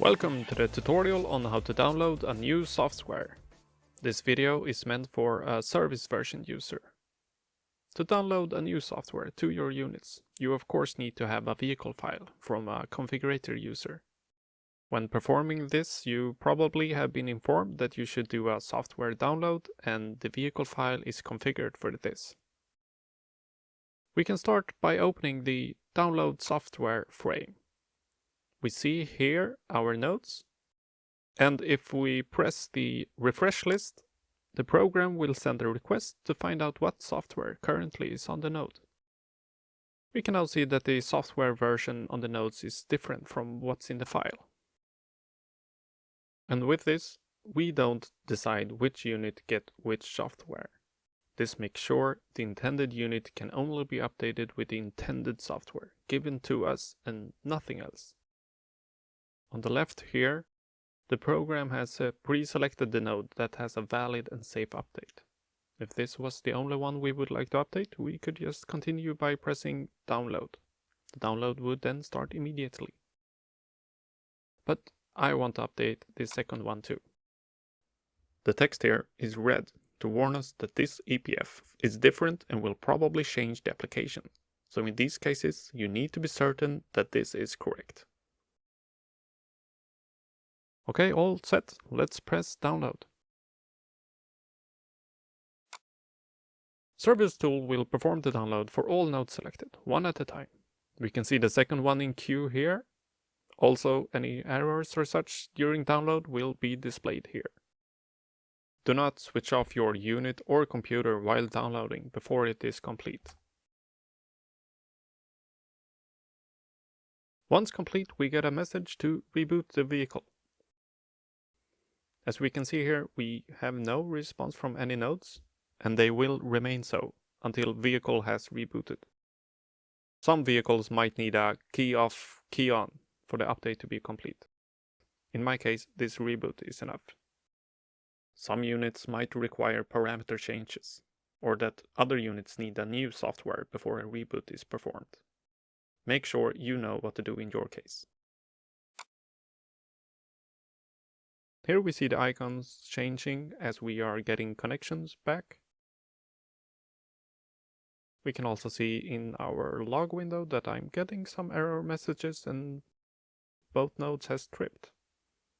Welcome to the tutorial on how to download a new software. This video is meant for a service version user. To download a new software to your units, you of course need to have a vehicle file from a configurator user. When performing this, you probably have been informed that you should do a software download and the vehicle file is configured for this. We can start by opening the download software frame. We see here our nodes, and if we press the refresh list, the program will send a request to find out what software currently is on the node. We can now see that the software version on the nodes is different from what's in the file. And with this, we don't decide which unit gets which software. This makes sure the intended unit can only be updated with the intended software given to us and nothing else. On the left here, the program has pre-selected the node that has a valid and safe update. If this was the only one we would like to update, we could just continue by pressing download. The download would then start immediately. But I want to update the second one too. The text here is red to warn us that this EPF is different and will probably change the application. So in these cases, you need to be certain that this is correct. Okay, all set. Let's press download. ServiceTool will perform the download for all nodes selected, one at a time. We can see the second one in queue here. Also, any errors or such during download will be displayed here. Do not switch off your unit or computer while downloading before it is complete. Once complete, we get a message to reboot the vehicle. As we can see here, we have no response from any nodes, and they will remain so until vehicle has rebooted. Some vehicles might need a key off, key on for the update to be complete. In my case, this reboot is enough. Some units might require parameter changes, or that other units need a new software before a reboot is performed. Make sure you know what to do in your case. Here we see the icons changing as we are getting connections back. We can also see in our log window that I'm getting some error messages and both nodes has tripped.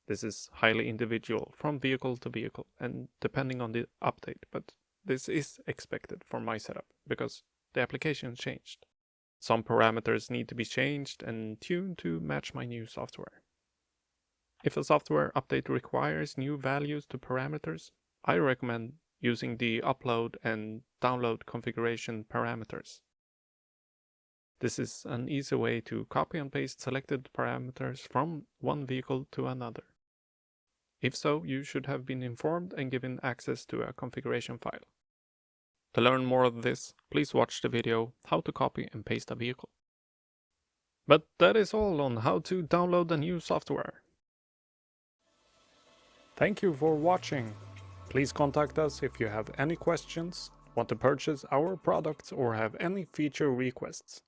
This is highly individual from vehicle to vehicle and depending on the update, but this is expected for my setup because the application changed. Some parameters need to be changed and tuned to match my new software. If a software update requires new values to parameters, I recommend using the upload and download configuration parameters. This is an easy way to copy and paste selected parameters from one vehicle to another. If so, you should have been informed and given access to a configuration file. To learn more of this, please watch the video How to Copy and Paste a Vehicle. But that is all on how to download a new software. Thank you for watching. Please contact us if you have any questions, want to purchase our products or have any feature requests.